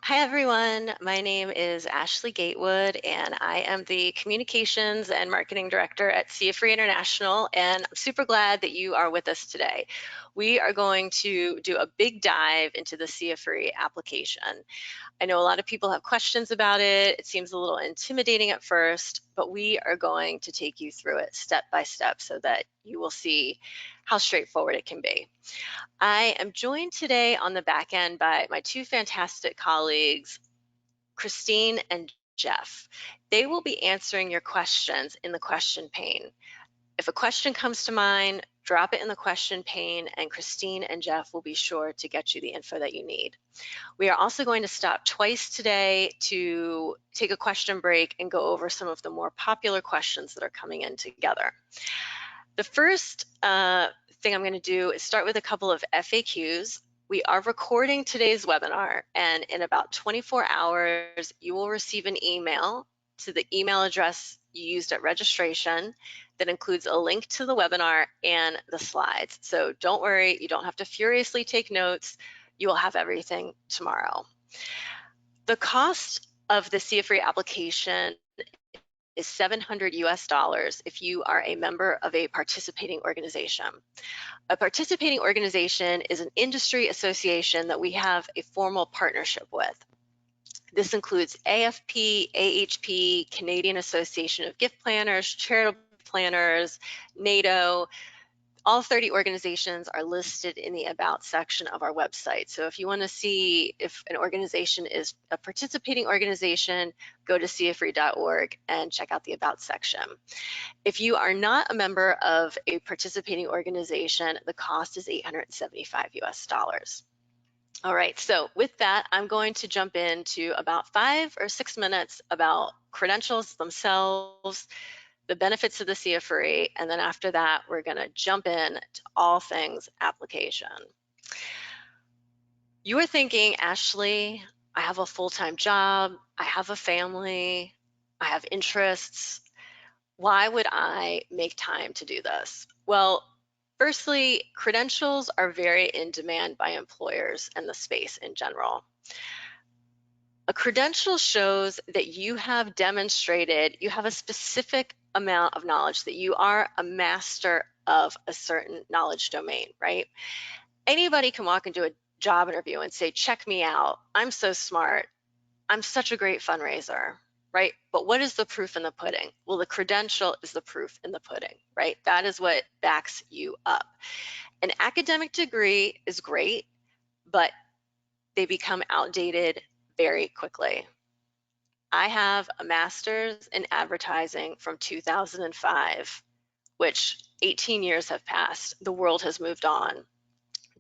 Hi, everyone. My name is Ashley Gatewood, and I am the Communications and Marketing Director at CFRE International, and I'm super glad that you are with us today. We are going to do a big dive into the CFRE application. I know a lot of people have questions about it. It seems a little intimidating at first, but we are going to take you through it step by step so that you will see how straightforward it can be. I am joined today on the back end by my two fantastic colleagues, Christine and Jeff. They will be answering your questions in the question pane. If a question comes to mind, drop it in the question pane, and Christine and Jeff will be sure to get you the info that you need. We are also going to stop twice today to take a question break and go over some of the more popular questions that are coming in together. The first thing I'm going to do is start with a couple of FAQs. We are recording today's webinar, and in about 24 hours, you will receive an email to the email address you used at registration that includes a link to the webinar and the slides. So don't worry, you don't have to furiously take notes. You will have everything tomorrow. The cost of the CFRE application is $700 US if you are a member of a participating organization. A participating organization is an industry association that we have a formal partnership with. This includes AFP, AHP, Canadian Association of Gift Planners, Charitable Planners, NATO. All 30 organizations are listed in the About section of our website. So if you want to see if an organization is a participating organization, go to CFRE.org and check out the About section. If you are not a member of a participating organization, the cost is $875 US. All right, so with that, I'm going to jump into about 5 or 6 minutes about credentials themselves, the benefits of the CFRE, and then after that, we're going to jump in to all things application. You are thinking, Ashley, I have a full-time job, I have a family, I have interests. Why would I make time to do this? Well, firstly, credentials are very in demand by employers and the space in general. A credential shows that you have demonstrated you have a specific amount of knowledge, that you are a master of a certain knowledge domain, right? Anybody can walk into a job interview and say, check me out. I'm so smart. I'm such a great fundraiser, right? But what is the proof in the pudding? Well, the credential is the proof in the pudding, right? That is what backs you up. An academic degree is great, but they become outdated very quickly. I have a master's in advertising from 2005, which 18 years have passed. The world has moved on.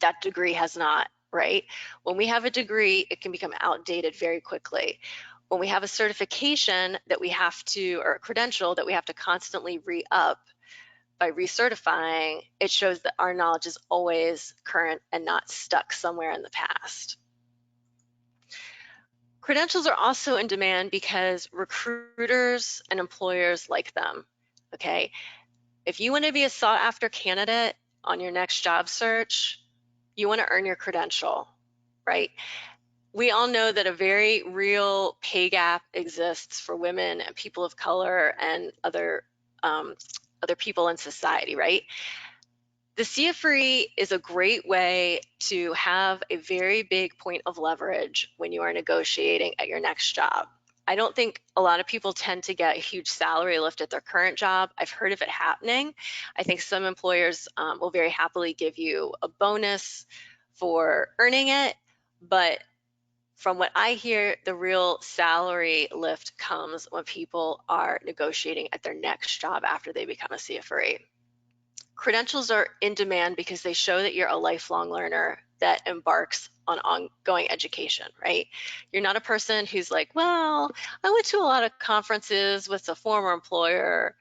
That degree has not, right? When we have a degree, it can become outdated very quickly. When we have a certification that we have to, or a credential that we have to constantly re-up by recertifying, it shows that our knowledge is always current and not stuck somewhere in the past. Credentials are also in demand because recruiters and employers like them, okay? If you want to be a sought after candidate on your next job search, you want to earn your credential, right? We all know that a very real pay gap exists for women and people of color and other people in society, right? The CFRE is a great way to have a very big point of leverage when you are negotiating at your next job. I don't think a lot of people tend to get a huge salary lift at their current job. I've heard of it happening. I think some employers will very happily give you a bonus for earning it, but from what I hear, the real salary lift comes when people are negotiating at their next job after they become a CFRE. Credentials are in demand because they show that you're a lifelong learner that embarks on ongoing education, right? You're not a person who's like, well, I went to a lot of conferences with a former employer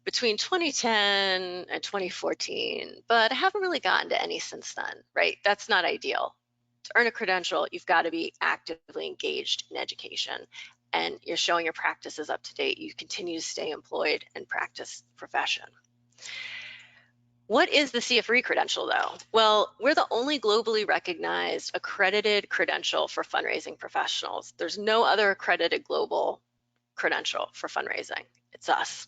between 2010 and 2014, but I haven't really gotten to any since then, right? That's not ideal. To earn a credential, you've got to be actively engaged in education, and you're showing your practice is up to date. You continue to stay employed and practice the profession. What is the CFRE credential, though? Well, we're the only globally recognized accredited credential for fundraising professionals. There's no other accredited global credential for fundraising. It's us.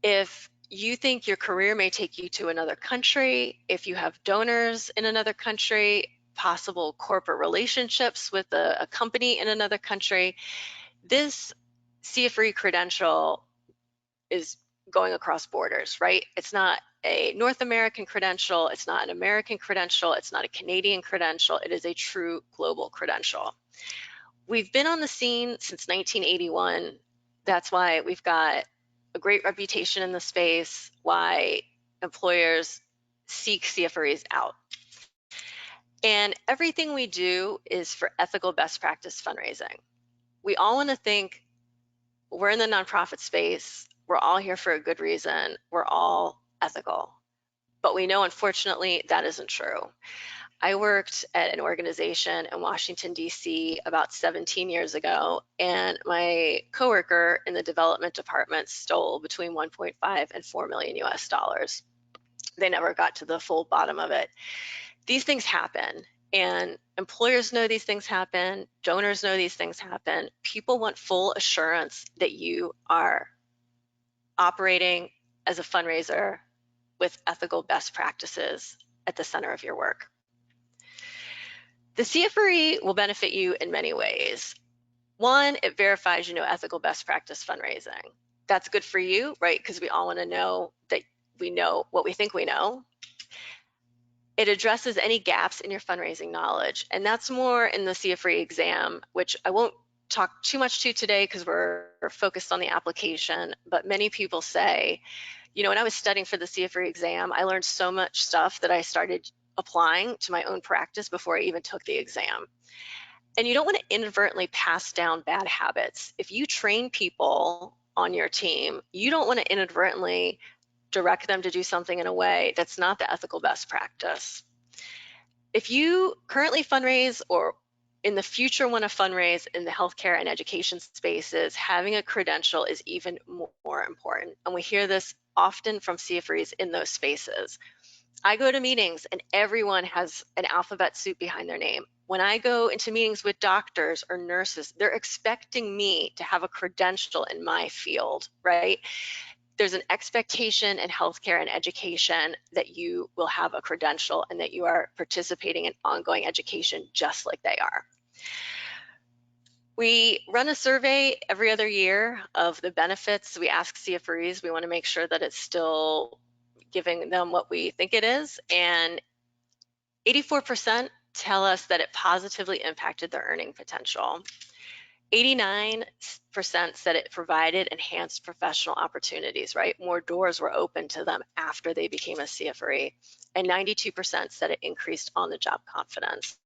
If you think your career may take you to another country, if you have donors in another country, possible corporate relationships with a company in another country, this CFRE credential is going across borders, right? It's not a North American credential, it's not an American credential, it's not a Canadian credential, it is a true global credential. We've been on the scene since 1981. That's why we've got a great reputation in the space, why employers seek CFREs out. And everything we do is for ethical best practice fundraising. We all want to think we're in the nonprofit space, we're all here for a good reason, we're all ethical. But we know, unfortunately, that isn't true. I worked at an organization in Washington, D.C. about 17 years ago, and my coworker in the development department stole between 1.5 and 4 million US dollars. They never got to the full bottom of it. These things happen, and employers know these things happen, donors know these things happen. People want full assurance that you are operating as a fundraiser with ethical best practices at the center of your work. The CFRE will benefit you in many ways. One, it verifies you know ethical best practice fundraising. That's good for you, right? Because we all want to know that we know what we think we know. It addresses any gaps in your fundraising knowledge, and that's more in the CFRE exam, which I won't talk too much to today because we're focused on the application, but many people say, you know, when I was studying for the CFRE exam, I learned so much stuff that I started applying to my own practice before I even took the exam. And you don't want to inadvertently pass down bad habits. If you train people on your team, you don't want to inadvertently direct them to do something in a way that's not the ethical best practice. If you currently fundraise or in the future want to fundraise in the healthcare and education spaces, having a credential is even more important. And we hear this often from CFREs in those spaces. I go to meetings and everyone has an alphabet soup behind their name. When I go into meetings with doctors or nurses, they're expecting me to have a credential in my field, right? There's an expectation in healthcare and education that you will have a credential and that you are participating in ongoing education just like they are. We run a survey every other year of the benefits. We ask CFREs, we want to make sure that it's still giving them what we think it is, and 84% tell us that it positively impacted their earning potential. 89% said it provided enhanced professional opportunities, right? More doors were open to them after they became a CFRE, and 92% said it increased on-the-job confidence.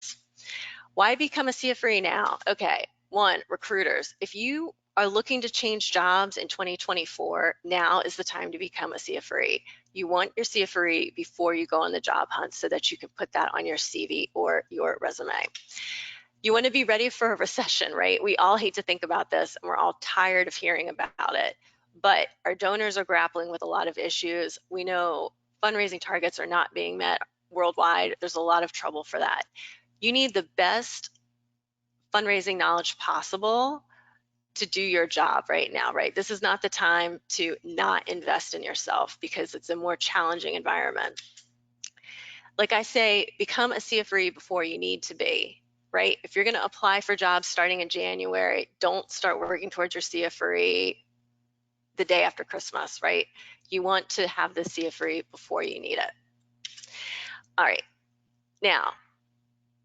Why become a CFRE now? Okay, one, recruiters. If you are looking to change jobs in 2024, now is the time to become a CFRE. You want your CFRE before you go on the job hunt so that you can put that on your CV or your resume. You want to be ready for a recession, right? We all hate to think about this and we're all tired of hearing about it, but our donors are grappling with a lot of issues. We know fundraising targets are not being met worldwide. There's a lot of trouble for that. You need the best fundraising knowledge possible to do your job right now, right? This is not the time to not invest in yourself because it's a more challenging environment. Like I say, become a CFRE before you need to be, right? If you're going to apply for jobs starting in January, don't start working towards your CFRE the day after Christmas, right? You want to have the CFRE before you need it. All right. Now,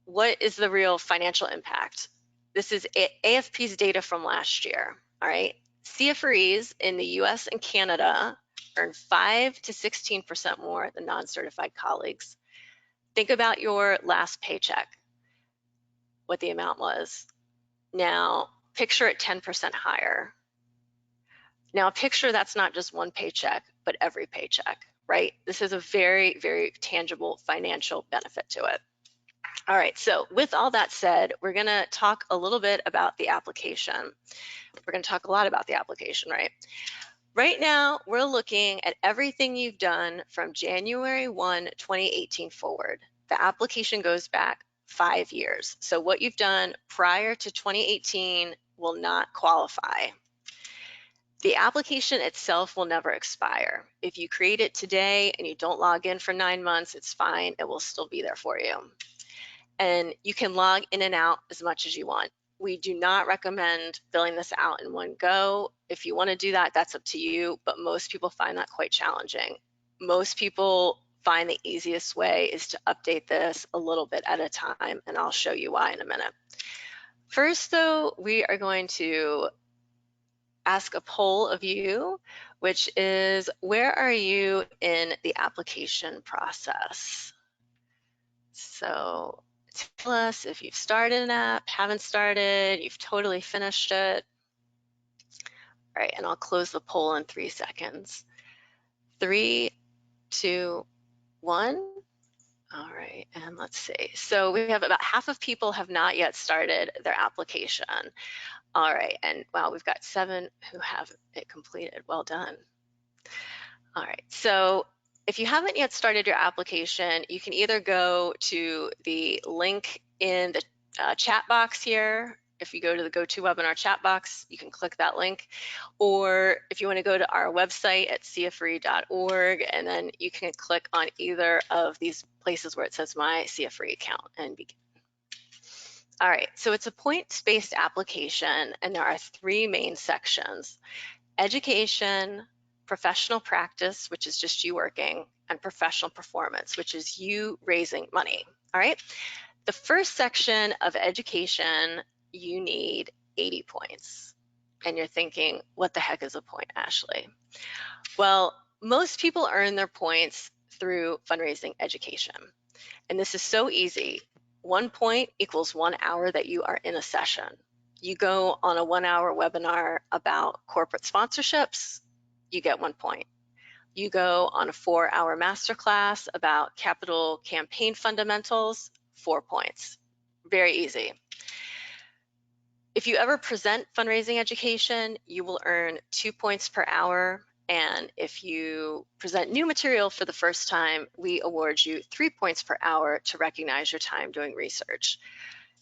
what is the real financial impact? This is AFP's data from last year, all right? CFREs in the US and Canada earn 5 to 16% more than non-certified colleagues. Think about your last paycheck, what the amount was. Now, picture it 10% higher. Now, picture that's not just one paycheck, but every paycheck, right? This is a very, very tangible financial benefit to it. All right, so with all that said, we're going to talk a little bit about the application. We're going to talk a lot about the application, right? Right now, we're looking at everything you've done from January 1, 2018 forward. The application goes back 5 years. So what you've done prior to 2018 will not qualify. The application itself will never expire. If you create it today and you don't log in for 9 months, it's fine. It will still be there for you. And you can log in and out as much as you want. We do not recommend filling this out in one go. If you want to do that, that's up to you, but most people find that quite challenging. Most people find the easiest way is to update this a little bit at a time, and I'll show you why in a minute. First, though, we are going to ask a poll of you, which is, where are you in the application process? So tell us if you've started an app, haven't started, you've totally finished it. All right, and I'll close the poll in 3 seconds. 3, 2, 1. All right, and let's see. So we have about half of people have not yet started their application. All right, and wow, we've got 7 who have it completed. Well done. All right, so if you haven't yet started your application, you can either go to the link in the chat box here. If you go to the GoToWebinar chat box, you can click that link. Or if you want to go to our website at CFRE.org, and then you can click on either of these places where it says My CFRE Account and begin. All right, so it's a points-based application, and there are 3 main sections: education, professional practice, which is just you working, and professional performance, which is you raising money. All right. The first section of education, you need 80 points. And you're thinking, what the heck is a point, Ashley? Well, most people earn their points through fundraising education. And this is so easy. 1 point equals 1 hour that you are in a session. You go on a 1-hour webinar about corporate sponsorships, you get 1 point. You go on a 4-hour masterclass about capital campaign fundamentals, 4 points. Very easy. If you ever present fundraising education, you will earn 2 points per hour. And if you present new material for the first time, we award you 3 points per hour to recognize your time doing research.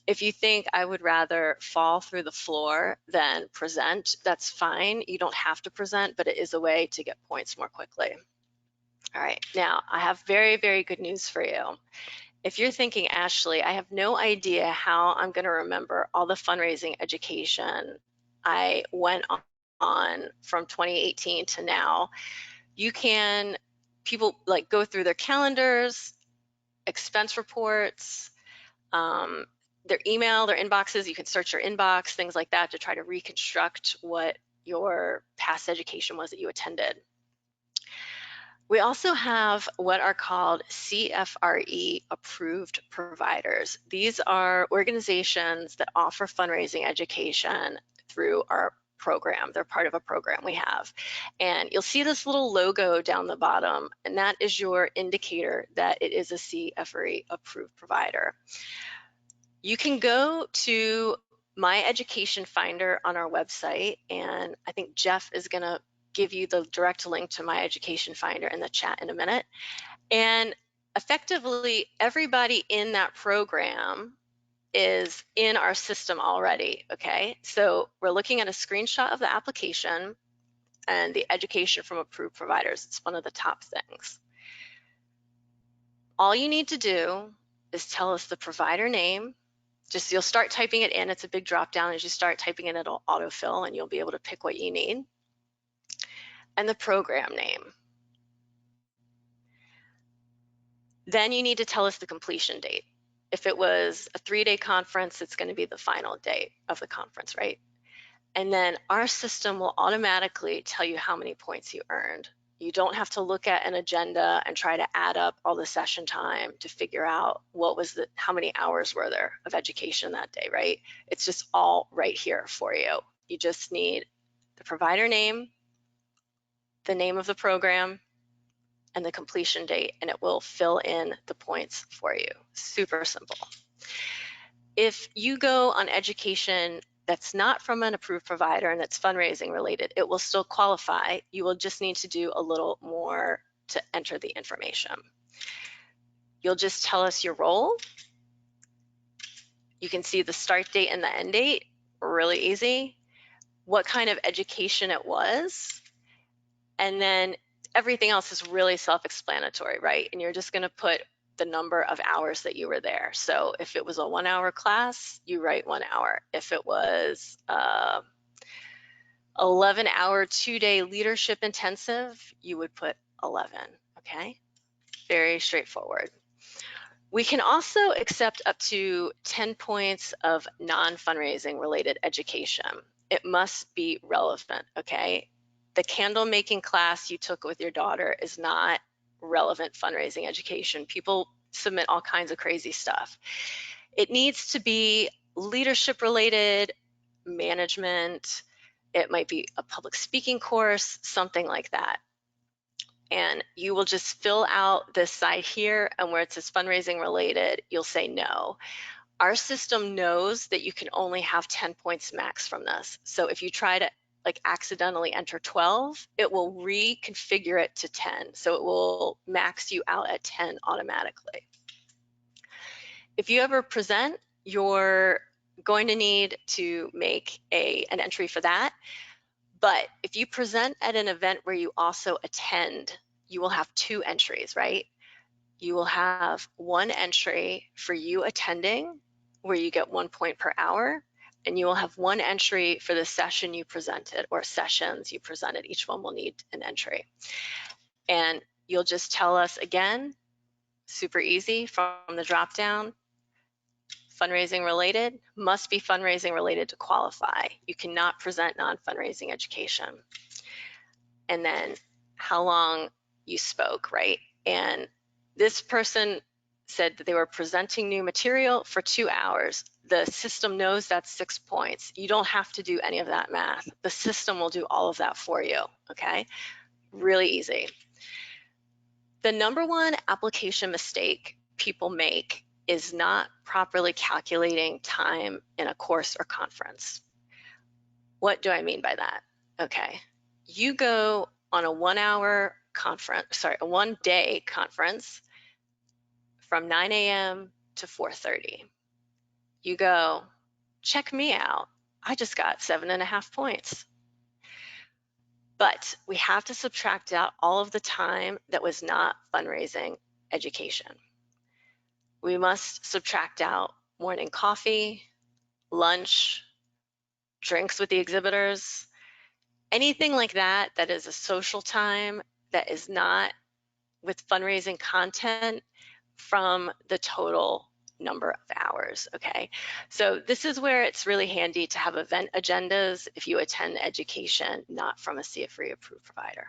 If you think I would rather fall through the floor than present, that's fine. You don't have to present, but it is a way to get points more quickly. All right, now I have very, very good news for you. If you're thinking, Ashley, I have no idea how I'm going to remember all the fundraising education I went on from 2018 to now, people like go through their calendars, expense reports, their email, their inboxes. You can search your inbox, things like that, to try to reconstruct what your past education was that you attended. We also have what are called CFRE approved providers. These are organizations that offer fundraising education through our program. They're part of a program we have. And you'll see this little logo down the bottom, and that is your indicator that it is a CFRE approved provider. You can go to My Education Finder on our website, and I think Jeff is going to give you the direct link to My Education Finder in the chat in a minute. And effectively, everybody in that program is in our system already, okay? So we're looking at a screenshot of the application and the education from approved providers. It's one of the top things. All you need to do is tell us the provider name. You'll start typing it in. It's a big drop down. As you start typing in, it'll autofill and you'll be able to pick what you need. And the program name. Then you need to tell us the completion date. If it was a 3-day conference, it's going to be the final date of the conference, right? And then our system will automatically tell you how many points you earned. You don't have to look at an agenda and try to add up all the session time to figure out how many hours were there of education that day, right? It's just all right here for you. You just need the provider name, the name of the program, and the completion date, and it will fill in the points for you. Super simple. If you go on education that's not from an approved provider and that's fundraising related, it will still qualify. You will just need to do a little more to enter the information. You'll just tell us your role. You can see the start date and the end date, really easy. What kind of education it was, and then everything else is really self-explanatory, right? And you're just going to put the number of hours that you were there. So if it was a 1 hour class, you write 1 hour. If it was 11-hour 2-day leadership intensive, you would put 11, okay? Very straightforward. We can also accept up to 10 points of non-fundraising related education. It must be relevant, okay? The candle making class you took with your daughter is not relevant fundraising education. People submit all kinds of crazy stuff. It needs to be leadership related, management. It might be a public speaking course, something like that. And you will just fill out this side here, and where it says fundraising related, you'll say no. Our system knows that you can only have 10 points max from this. So if you try to like accidentally enter 12, it will reconfigure it to 10. So it will max you out at 10 automatically. If you ever present, you're going to need to make an entry for that. But if you present at an event where you also attend, you will have 2 entries, right? You will have 1 entry for you attending, where you get 1 point per hour, and you will have 1 entry for the session you presented or sessions you presented. Each one will need an entry. And you'll just tell us again, super easy from the drop down, fundraising related, must be fundraising related to qualify. You cannot present non-fundraising education. And then how long you spoke, right? And this person said that they were presenting new material for 2 hours. The system knows that's 6 points. You don't have to do any of that math. The system will do all of that for you, okay? Really easy. The number one application mistake people make is not properly calculating time in a course or conference. What do I mean by that? Okay, you go on a 1 hour conference, sorry, a 1 day conference from 9 a.m. to 4:30. You go, check me out. I just got 7.5 points. But we have to subtract out all of the time that was not fundraising education. We must subtract out morning coffee, lunch, drinks with the exhibitors, anything like that that is a social time that is not with fundraising content from the total number of hours, okay? So this is where it's really handy to have event agendas if you attend education not from a CFRE approved provider.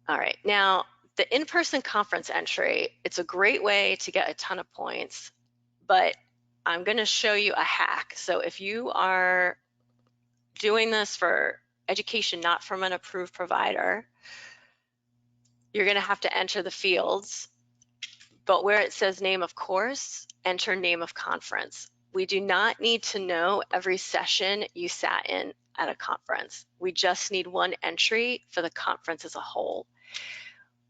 All right, now the in-person conference entry, it's a great way to get a ton of points, but I'm gonna show you a hack. So if you are doing this for education not from an approved provider, you're gonna have to enter the fields, but where it says name of course, enter name of conference. We do not need to know every session you sat in at a conference. We just need 1 entry for the conference as a whole.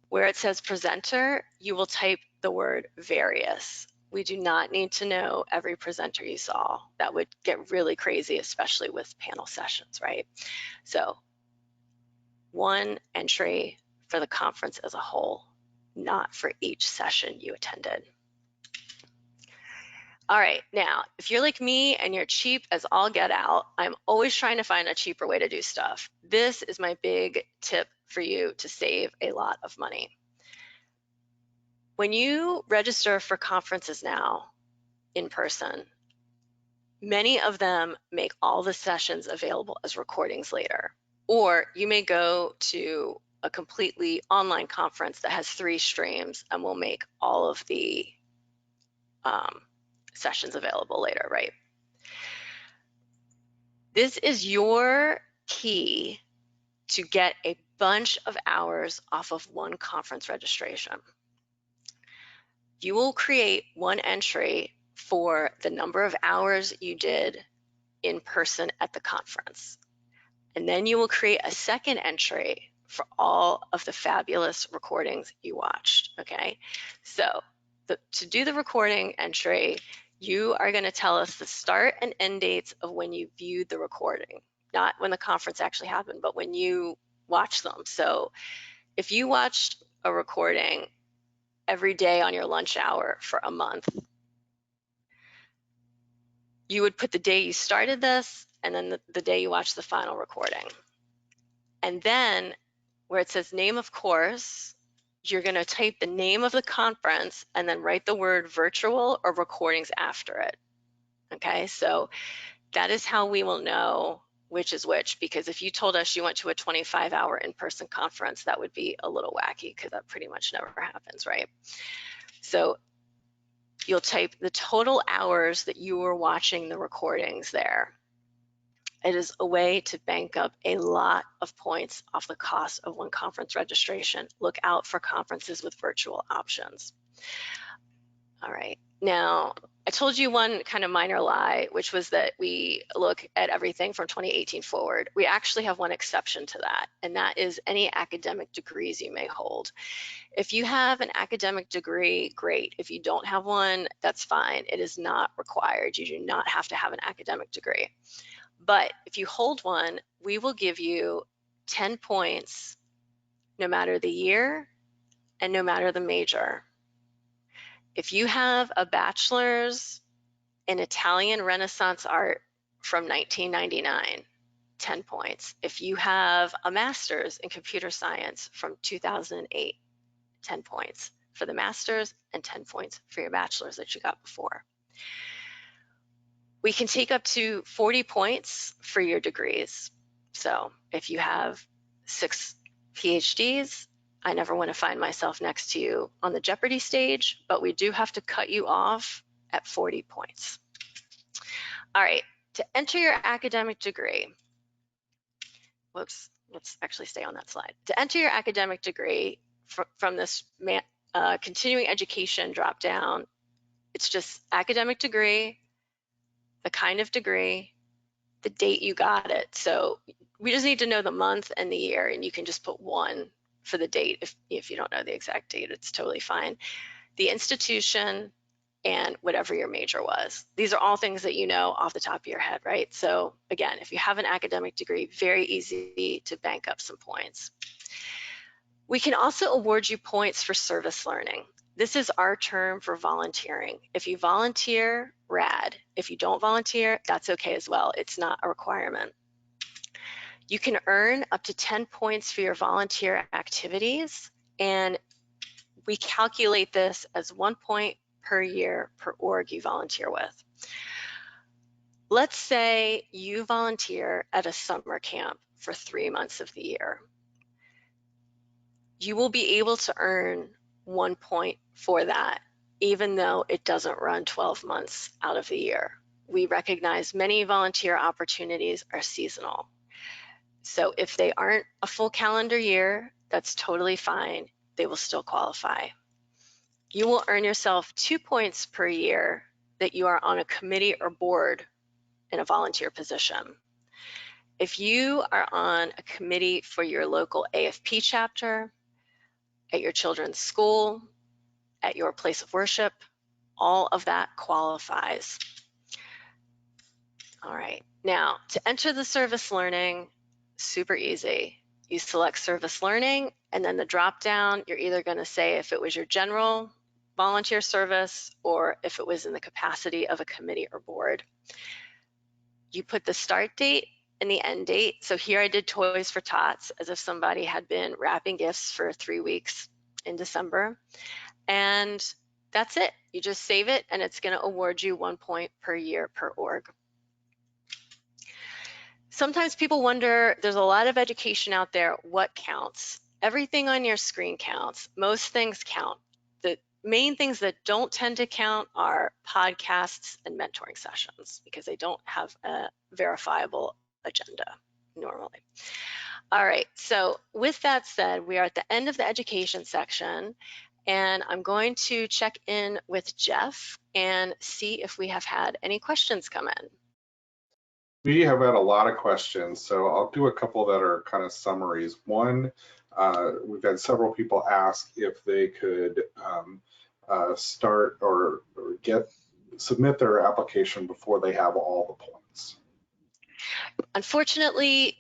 Where it says presenter, you will type the word various. We do not need to know every presenter you saw. That would get really crazy, especially with panel sessions, right? So 1 entry for the conference as a whole, not for each session you attended. All right, now, if you're like me and you're cheap as all get out, I'm always trying to find a cheaper way to do stuff. This is my big tip for you to save a lot of money. When you register for conferences now in person, many of them make all the sessions available as recordings later. Or you may go to a completely online conference that has 3 streams and will make all of the sessions available later, right? This is your key to get a bunch of hours off of 1 conference registration. You will create 1 entry for the number of hours you did in person at the conference. And then you will create a second entry for all of the fabulous recordings you watched, okay? So to do the recording entry, you are going to tell us the start and end dates of when you viewed the recording, not when the conference actually happened, but when you watched them. So if you watched a recording every day on your lunch hour for a month, you would put the day you started this and then the day you watched the final recording. And then where it says name of course, you're going to type the name of the conference and then write the word virtual or recordings after it. Okay, so that is how we will know which is which, because if you told us you went to a 25-hour in-person conference, that would be a little wacky because that pretty much never happens, right? So you'll type the total hours that you were watching the recordings there. It is a way to bank up a lot of points off the cost of one conference registration. Look out for conferences with virtual options. All right, now I told you one kind of minor lie, which was that we look at everything from 2018 forward. We actually have one exception to that, and that is any academic degrees you may hold. If you have an academic degree, great. If you don't have one, that's fine. It is not required. You do not have to have an academic degree. But if you hold one, we will give you 10 points no matter the year and no matter the major. If you have a bachelor's in Italian Renaissance art from 1999, 10 points. If you have a master's in computer science from 2008, 10 points for the master's and 10 points for your bachelor's that you got before. We can take up to 40 points for your degrees. So if you have 6 PhDs, I never want to find myself next to you on the Jeopardy stage, but we do have to cut you off at 40 points. All right, to enter your academic degree, whoops, let's actually stay on that slide. To enter your academic degree from this continuing education drop down, it's just academic degree, the kind of degree, the date you got it. So we just need to know the month and the year, and you can just put 1 for the date. If you don't know the exact date, it's totally fine. The institution and whatever your major was. These are all things that you know off the top of your head, right? So again, if you have an academic degree, very easy to bank up some points. We can also award you points for service learning. This is our term for volunteering. If you volunteer, rad. If you don't volunteer, that's okay as well. It's not a requirement. You can earn up to 10 points for your volunteer activities, and we calculate this as 1 point per year per org you volunteer with. Let's say you volunteer at a summer camp for 3 months of the year. You will be able to earn 1 point for that, even though it doesn't run 12 months out of the year. We recognize many volunteer opportunities are seasonal. So if they aren't a full calendar year, that's totally fine. They will still qualify. You will earn yourself 2 points per year that you are on a committee or board in a volunteer position. If you are on a committee for your local AFP chapter, at your children's school, at your place of worship, all of that qualifies. All right, now to enter the service learning, super easy. You select service learning, and then the drop down, you're either going to say if it was your general volunteer service or if it was in the capacity of a committee or board. You put the start date and the end date. So here I did Toys for Tots as if somebody had been wrapping gifts for 3 weeks in December. And that's it. You just save it and it's going to award you 1 point per year per org. Sometimes people wonder, there's a lot of education out there, what counts? Everything on your screen counts. Most things count. The main things that don't tend to count are podcasts and mentoring sessions because they don't have a verifiable agenda normally. All right, so with that said, we are at the end of the education section, And I'm going to check in with Jeff and see if we have had any questions come in. We have had a lot of questions, so I'll do a couple that are kind of summaries. One, we've had several people ask if they could start or submit their application before they have all the points. Unfortunately,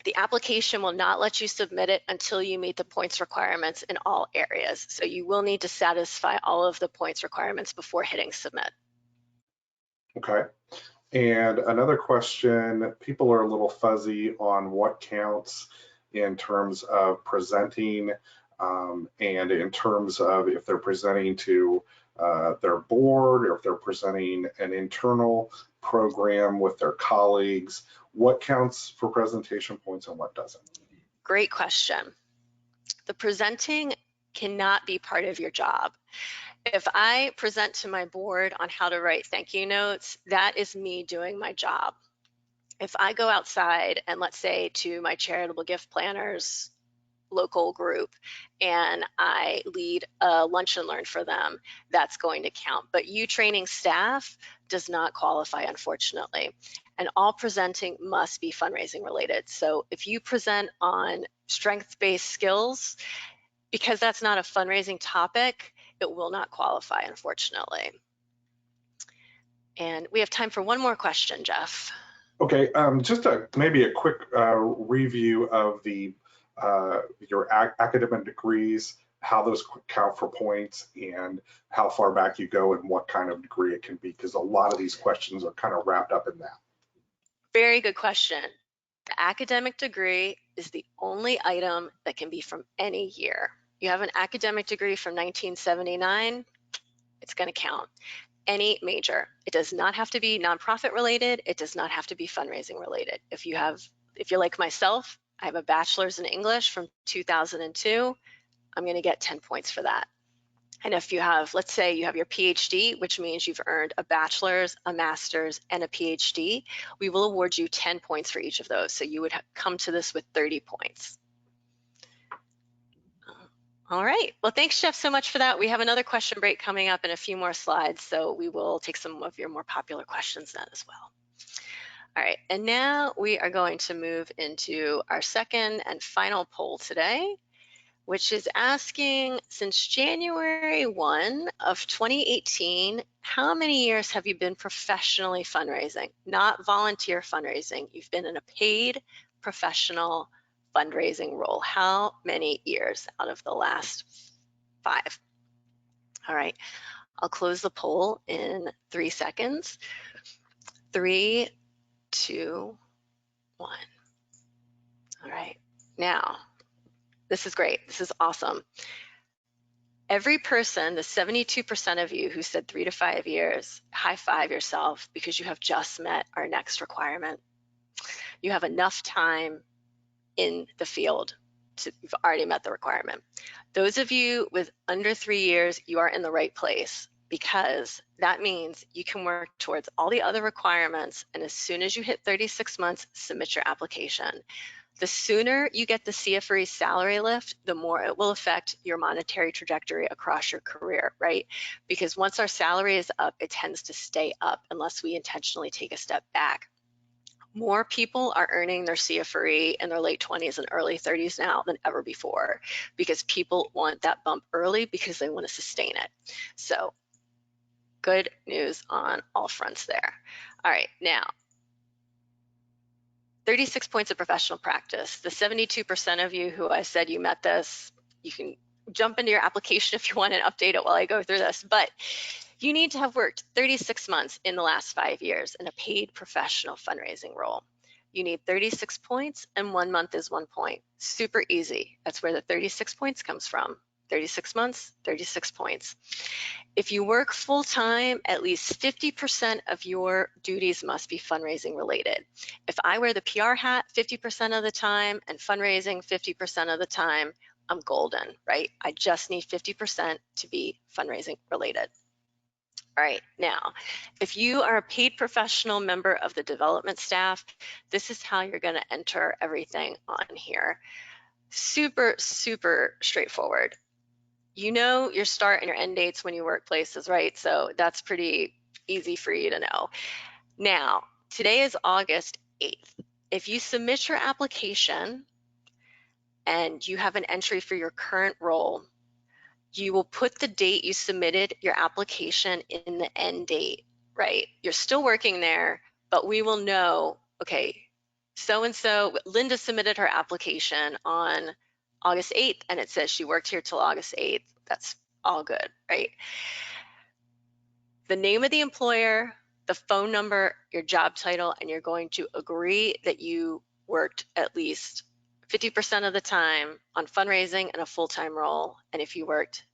the application will not let you submit it until you meet the points requirements in all areas. So you will need to satisfy all of the points requirements before hitting submit. Okay. And another question, people are a little fuzzy on what counts in terms of presenting and in terms of if they're presenting to their board or if they're presenting an internal program with their colleagues, what counts for presentation points and what doesn't? Great question. The presenting cannot be part of your job. If I present to my board on how to write thank you notes, that is me doing my job. If I go outside and let's say to my charitable gift planners local group and I lead a lunch and learn for them, that's going to count. But you training staff does not qualify, unfortunately. And all presenting must be fundraising related. So if you present on strength-based skills, because that's not a fundraising topic, it will not qualify, unfortunately. And we have time for one more question, Jeff. Okay, just maybe a quick review of your academic degrees, how those count for points, and how far back you go and what kind of degree it can be, because a lot of these questions are kind of wrapped up in that. Very good question. The academic degree is the only item that can be from any year. You have an academic degree from 1979, it's going to count. Any major. It does not have to be nonprofit related. It does not have to be fundraising related. If you're like myself, I have a bachelor's in English from 2002, I'm going to get 10 points for that. And if you have, let's say you have your PhD, which means you've earned a bachelor's, a master's, and a PhD, we will award you 10 points for each of those. So you would come to this with 30 points. All right. Well, thanks, Jeff, so much for that. We have another question break coming up in a few more slides, so we will take some of your more popular questions then as well. All right. And now we are going to move into our second and final poll today, which is asking, since January 1 of 2018, how many years have you been professionally fundraising? Not volunteer fundraising. You've been in a paid professional fundraising role. How many years out of the last 5? All right, I'll close the poll in 3 seconds. 3, 2, 1. All right, now, this is great. This is awesome. Every person, the 72% of you who said 3 to 5 years, high five yourself because you have just met our next requirement. You have enough time in the field you've already met the requirement. Those of you with under 3 years, you are in the right place because that means you can work towards all the other requirements, and as soon as you hit 36 months, submit your application. The sooner you get the CFRE salary lift, the more it will affect your monetary trajectory across your career, right? Because once our salary is up, it tends to stay up unless we intentionally take a step back. More people are earning their CFRE in their late 20s and early 30s now than ever before because people want that bump early because they want to sustain it. So good news on all fronts there. All right, now 36 points of professional practice. The 72% of you who I said you met this, you can jump into your application if you want and update it while I go through this, but you need to have worked 36 months in the last 5 years in a paid professional fundraising role. You need 36 points and 1 month is 1 point. Super easy. That's where the 36 points comes from. 36 months, 36 points. If you work full time, at least 50% of your duties must be fundraising related. If I wear the PR hat 50% of the time and fundraising 50% of the time, I'm golden, right? I just need 50% to be fundraising related. All right, now, if you are a paid professional member of the development staff, this is how you're going to enter everything on here. Super, super straightforward. You know your start and your end dates when you work places, right? So that's pretty easy for you to know. Now, today is August 8th. If you submit your application and you have an entry for your current role, you will put the date you submitted your application in the end date, right? You're still working there, but we will know, okay, so and so, Linda submitted her application on August 8th, and it says she worked here till August 8th. That's all good, right? The name of the employer, the phone number, your job title, and you're going to agree that you worked at least 50% of the time on fundraising and a full-time role. And if you worked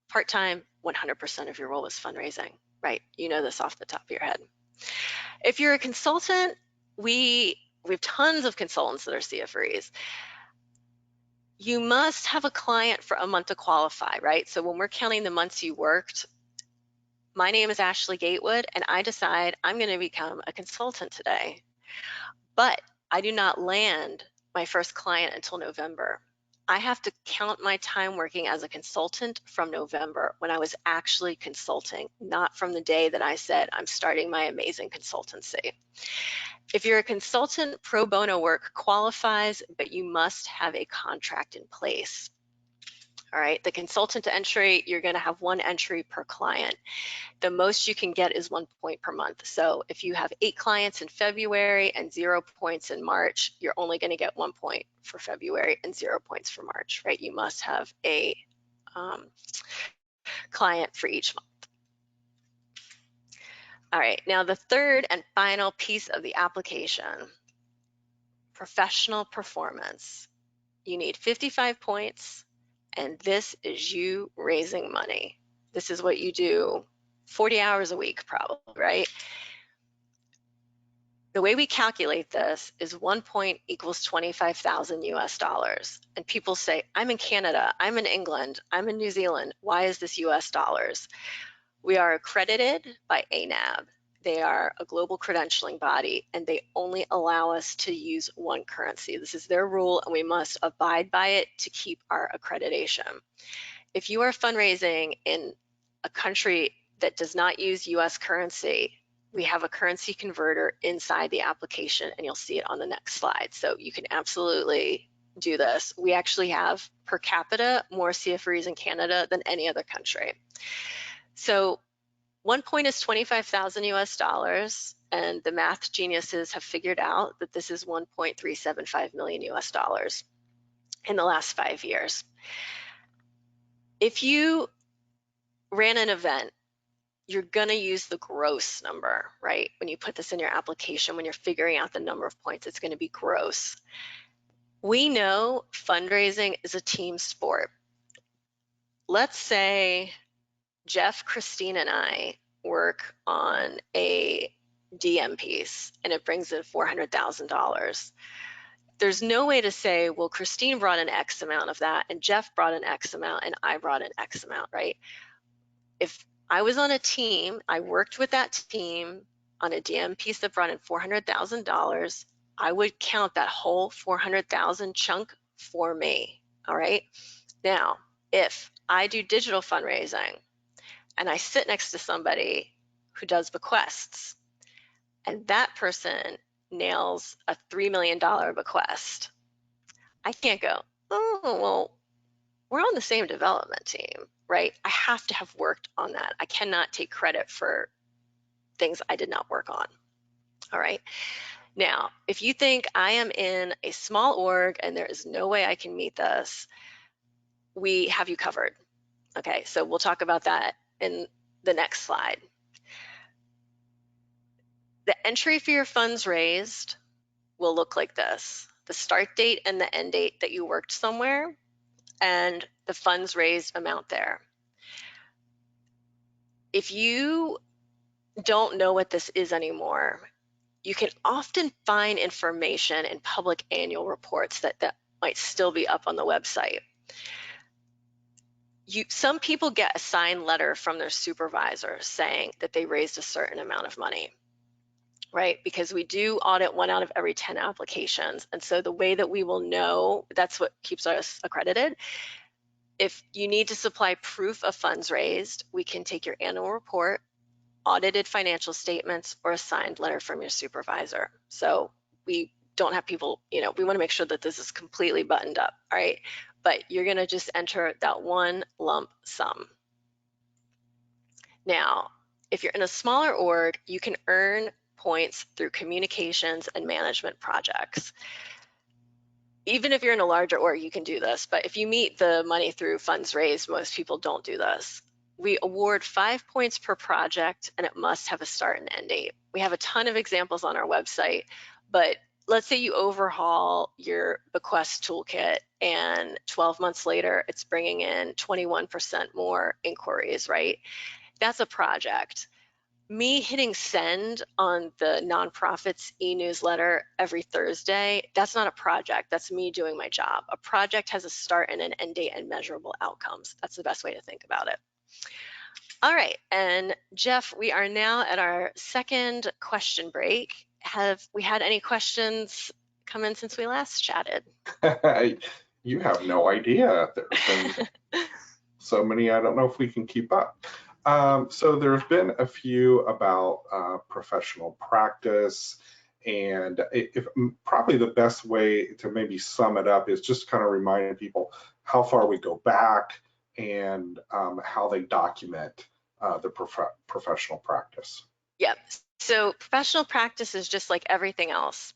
part-time, 100% of your role was fundraising, right? You know this off the top of your head. If you're a consultant, we have tons of consultants that are CFREs. You must have a client for a month to qualify, right? So when we're counting the months you worked, my name is Ashley Gatewood, and I decide I'm going to become a consultant today. But I do not land my first client until November. I have to count my time working as a consultant from November when I was actually consulting, not from the day that I said I'm starting my amazing consultancy. If you're a consultant, pro bono work qualifies, but you must have a contract in place. All right, the consultant entry, you're going to have one entry per client. The most you can get is 1 point per month. So if you have 8 clients in February and 0 points in March, you're only going to get 1 point for February and 0 points for March, right? You must have a client for each month. All right, now the third and final piece of the application, professional performance. You need 55 points, and this is you raising money. This is what you do 40 hours a week, probably, right? The way we calculate this is 1 point equals 25,000 US dollars. And people say, I'm in Canada, I'm in England, I'm in New Zealand. Why is this US dollars? We are accredited by ANAB. They are a global credentialing body, and they only allow us to use one currency. This is their rule, and we must abide by it to keep our accreditation. If you are fundraising in a country that does not use US currency, we have a currency converter inside the application, and you'll see it on the next slide. So you can absolutely do this. We actually have per capita more CFREs in Canada than any other country. So 1 point is 25,000 US dollars, and the math geniuses have figured out that this is 1.375 million US dollars in the last 5 years. If you ran an event, you're going to use the gross number, right? When you put this in your application, when you're figuring out the number of points, it's going to be gross. We know fundraising is a team sport. Let's say Jeff, Christine, and I work on a DM piece and it brings in $400,000. There's no way to say, well, Christine brought an X amount of that and Jeff brought an X amount and I brought an X amount, right? If I was on a team, I worked with that team on a DM piece that brought in $400,000, I would count that whole 400,000 chunk for me, all right? Now, if I do digital fundraising and I sit next to somebody who does bequests and that person nails a $3 million bequest, I can't go, oh, well, we're on the same development team, right? I have to have worked on that. I cannot take credit for things I did not work on. All right. Now, if you think I am in a small org and there is no way I can meet this, we have you covered. Okay, so we'll talk about that in the next slide. The entry for your funds raised will look like this: the start date and the end date that you worked somewhere, and the funds raised amount there. If you don't know what this is anymore, you can often find information in public annual reports that might still be up on the website. Some people get a signed letter from their supervisor saying that they raised a certain amount of money, right? Because we do audit 1 out of every 10 applications. And so the way that we will know, that's what keeps us accredited. If you need to supply proof of funds raised, we can take your annual report, audited financial statements, or a signed letter from your supervisor. So we don't have people, we want to make sure that this is completely buttoned up, all right? But you're going to just enter that one lump sum. Now, if you're in a smaller org, you can earn points through communications and management projects. Even if you're in a larger org, you can do this, but if you meet the money through funds raised, most people don't do this. We award 5 points per project, and it must have a start and end date. We have a ton of examples on our website, but let's say you overhaul your bequest toolkit and 12 months later, it's bringing in 21% more inquiries, right? That's a project. Me hitting send on the nonprofit's e-newsletter every Thursday, that's not a project. That's me doing my job. A project has a start and an end date and measurable outcomes. That's the best way to think about it. All right, and Jeff, we are now at our second question break. Have we had any questions come in since we last chatted? You have no idea. There's been so many, I don't know if we can keep up. So there's been a few about professional practice, and probably the best way to maybe sum it up is just kind of reminding people how far we go back and how they document the professional practice. Yep. So professional practice is just like everything else.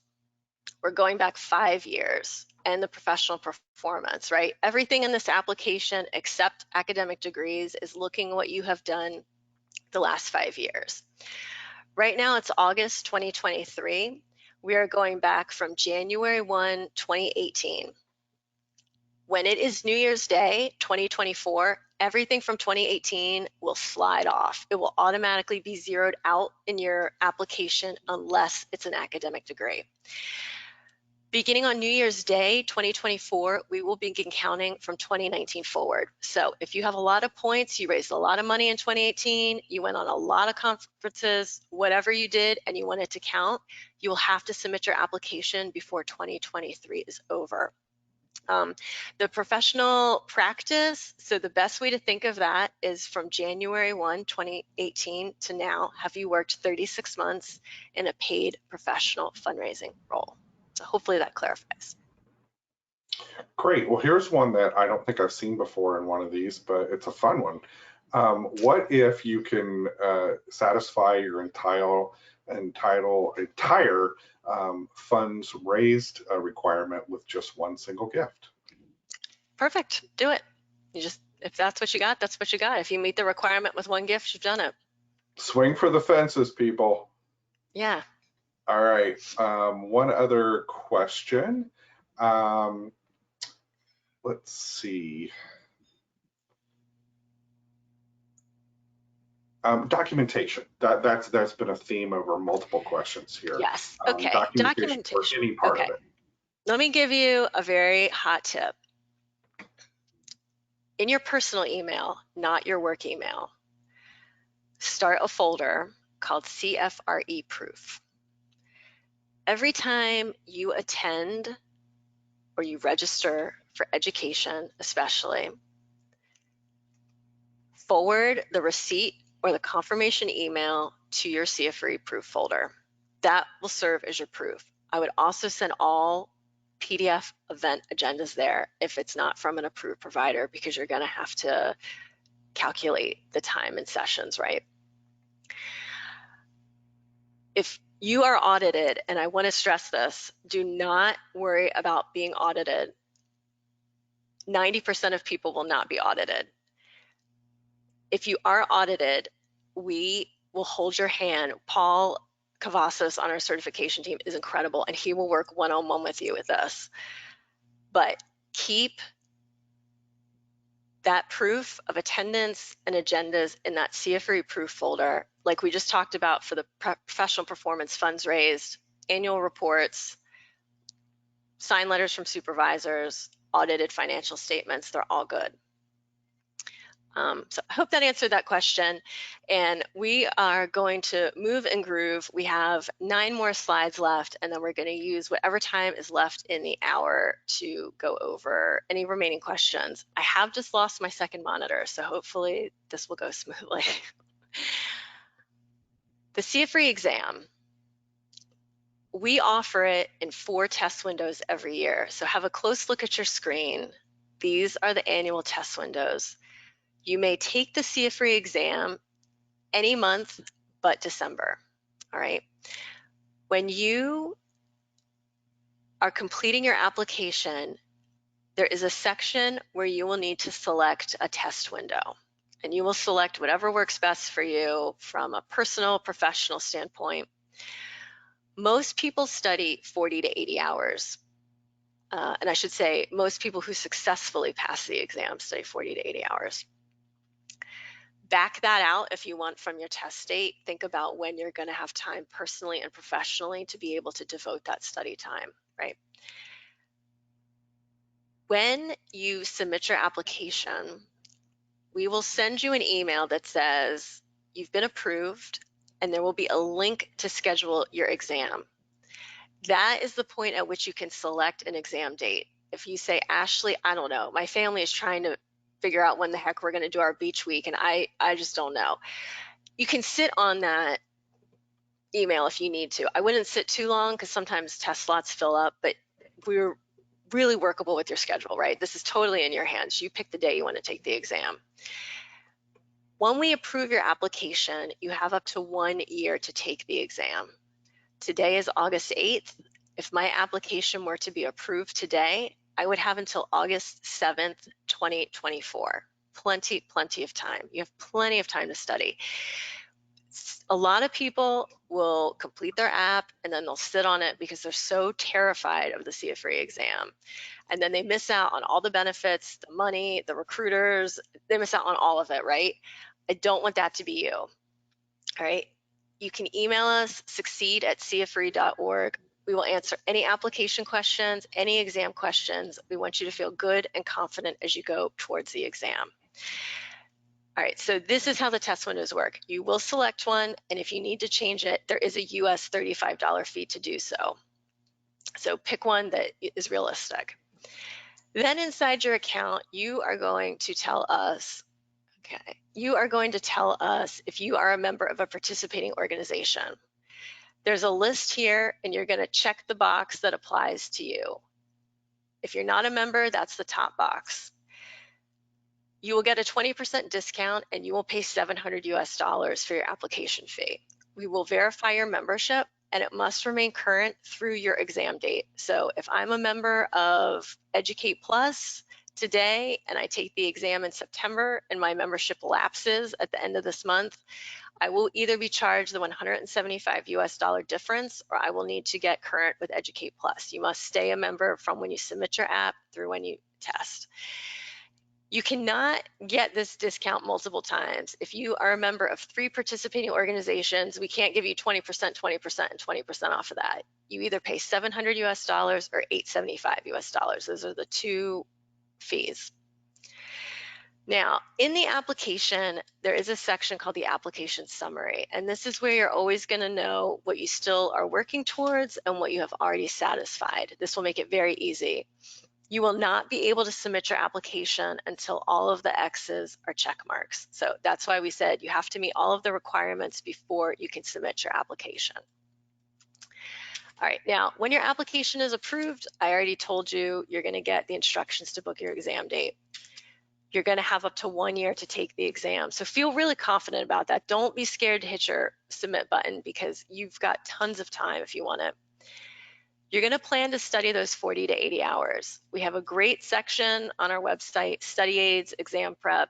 We're going back 5 years and the professional performance, right? Everything in this application except academic degrees is looking what you have done the last 5 years. Right now it's August 2023. We are going back from January 1, 2018. When it is New Year's Day, 2024, everything from 2018 will slide off. It will automatically be zeroed out in your application unless it's an academic degree. Beginning on New Year's Day, 2024, we will begin counting from 2019 forward. So if you have a lot of points, you raised a lot of money in 2018, you went on a lot of conferences, whatever you did, and you want it to count, you will have to submit your application before 2023 is over. The professional practice, so the best way to think of that is from January 1, 2018 to now, have you worked 36 months in a paid professional fundraising role? So hopefully that clarifies. Great. Well, here's one that I don't think I've seen before in one of these, but it's a fun one. What if you can satisfy your entire funds raised requirement with just one single gift? Perfect. Do it. If that's what you got, that's what you got. If you meet the requirement with one gift, you've done it. Swing for the fences, people. Yeah. All right. One other question. Let's see. Documentation. That's been a theme over multiple questions here. Yes. Okay. Documentation for any part of it. Let me give you a very hot tip. In your personal email, not your work email, start a folder called CFRE proof. Every time you attend or you register for education, especially, forward the receipt or the confirmation email to your CFRE proof folder. That will serve as your proof. I would also send all PDF event agendas there if it's not from an approved provider, because you're going to have to calculate the time and sessions, right? If you are audited, and I want to stress this, do not worry about being audited. 90% of people will not be audited. If you are audited, we will hold your hand. Paul Cavazos on our certification team is incredible, and he will work one-on-one with you with this. But keep that proof of attendance and agendas in that CFRE proof folder, like we just talked about for the professional performance funds raised, annual reports, signed letters from supervisors, audited financial statements, they're all good. So I hope that answered that question. And we are going to move and groove. We have 9 more slides left, and then we're going to use whatever time is left in the hour to go over any remaining questions. I have just lost my second monitor, so hopefully this will go smoothly. The CFRE exam, we offer it in 4 test windows every year. So have a close look at your screen. These are the annual test windows. You may take the CFRE exam any month but December, all right? When you are completing your application, there is a section where you will need to select a test window. And you will select whatever works best for you from a personal, professional standpoint. Most people study 40 to 80 hours. And I should say, most people who successfully pass the exam study 40 to 80 hours. Back that out if you want from your test date. Think about when you're going to have time personally and professionally to be able to devote that study time, right? When you submit your application, we will send you an email that says you've been approved, and there will be a link to schedule your exam. That is the point at which you can select an exam date. If you say, Ashley, I don't know, my family is trying to figure out when the heck we're going to do our beach week, and I just don't know. You can sit on that email if you need to. I wouldn't sit too long because sometimes test slots fill up, but we're really workable with your schedule, right? This is totally in your hands. You pick the day you want to take the exam. When we approve your application, you have up to 1 year to take the exam. Today is August 8th. If my application were to be approved today, I would have until August 7th, 2024. Plenty of time. You have plenty of time to study. A lot of people will complete their app and then they'll sit on it because they're so terrified of the CFRE exam. And then they miss out on all the benefits, the money, the recruiters, they miss out on all of it, right? I don't want that to be you, all right? You can email us, succeed@cfre.org. We will answer any application questions, any exam questions. We want you to feel good and confident as you go towards the exam. All right, so this is how the test windows work. You will select one, and if you need to change it, there is a US $35 fee to do so. So pick one that is realistic. Then inside your account, you are going to tell us, okay, you are going to tell us if you are a member of a participating organization. There's a list here, and you're going to check the box that applies to you. If you're not a member, that's the top box. You will get a 20% discount, and you will pay $700 US for your application fee. We will verify your membership, and it must remain current through your exam date. So if I'm a member of Educate Plus today and I take the exam in September and my membership lapses at the end of this month, I will either be charged the $175 US difference, or I will need to get current with Educate Plus. You must stay a member from when you submit your app through when you test. You cannot get this discount multiple times. If you are a member of 3 participating organizations, we can't give you 20%, 20%, and 20% off of that. You either pay $700 US or $875 US. Those are the 2 fees. Now, in the application, there is a section called the application summary, and this is where you're always going to know what you still are working towards and what you have already satisfied. This will make it very easy. You will not be able to submit your application until all of the X's are check marks. So that's why we said you have to meet all of the requirements before you can submit your application. All right, now when your application is approved, I already told you you're going to get the instructions to book your exam date. You're going to have up to 1 year to take the exam. So feel really confident about that. Don't be scared to hit your submit button because you've got tons of time if you want it. You're going to plan to study those 40 to 80 hours. We have a great section on our website, study aids, exam prep.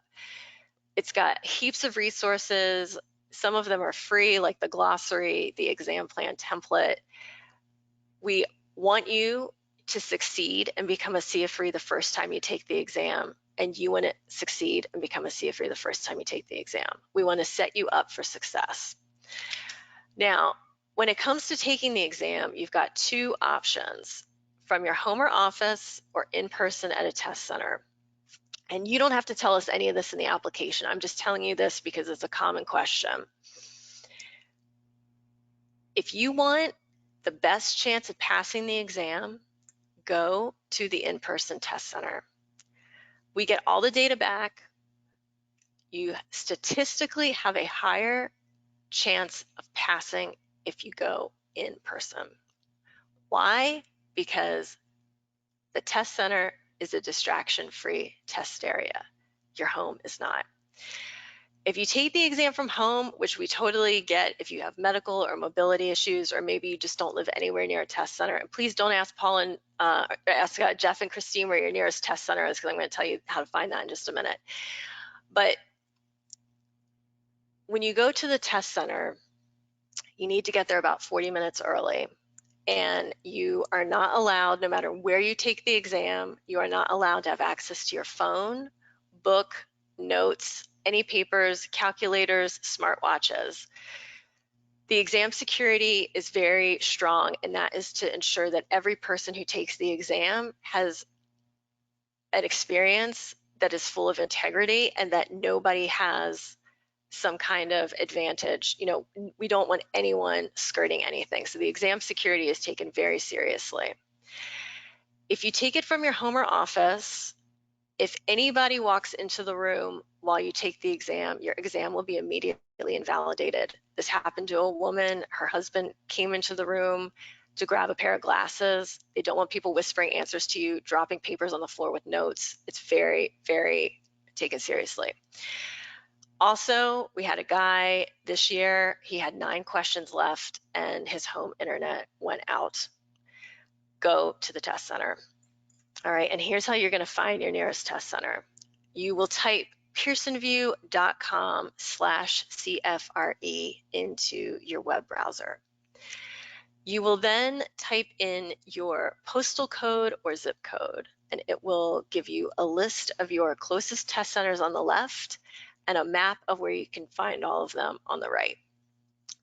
It's got heaps of resources. Some of them are free, like the glossary, the exam plan template. We want you to succeed and become a CFRE the first time you take the exam, and you want to succeed and become a CFRE the first time you take the exam. We want to set you up for success. Now, when it comes to taking the exam, you've got 2 options: from your home or office or in person at a test center. And you don't have to tell us any of this in the application. I'm just telling you this because it's a common question. If you want the best chance of passing the exam, go to the in-person test center. We get all the data back. You statistically have a higher chance of passing if you go in person. Why? Because the test center is a distraction-free test area. Your home is not. If you take the exam from home, which we totally get if you have medical or mobility issues, or maybe you just don't live anywhere near a test center, and please don't ask Paul and ask Jeff and Christine where your nearest test center is, because I'm going to tell you how to find that in just a minute. But when you go to the test center, you need to get there about 40 minutes early. And you are not allowed, no matter where you take the exam, you are not allowed to have access to your phone, book, notes, any papers, calculators, smartwatches. The exam security is very strong, and that is to ensure that every person who takes the exam has an experience that is full of integrity and that nobody has some kind of advantage. You know, we don't want anyone skirting anything. So the exam security is taken very seriously. If you take it from your home or office, if anybody walks into the room while you take the exam, your exam will be immediately invalidated. This happened to a woman. Her husband came into the room to grab a pair of glasses. They don't want people whispering answers to you, dropping papers on the floor with notes. It's very, very taken seriously. Also, we had a guy this year, he had 9 questions left and his home internet went out. Go to the test center. All right, and here's how you're going to find your nearest test center. You will type pearsonview.com/CFRE into your web browser. You will then type in your postal code or zip code, and it will give you a list of your closest test centers on the left and a map of where you can find all of them on the right.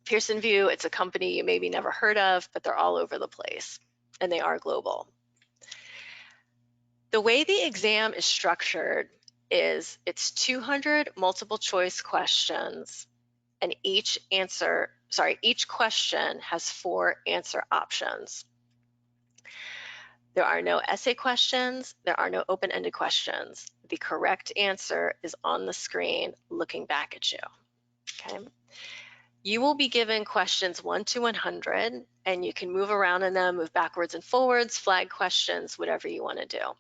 Pearson VUE, it's a company you maybe never heard of, but they're all over the place, and they are global. The way the exam is structured is it's 200 multiple choice questions, and each question has 4 answer options. There are no essay questions, there are no open-ended questions. The correct answer is on the screen looking back at you. Okay. You will be given questions 1 to 100, and you can move around in them, move backwards and forwards, flag questions, whatever you want to do.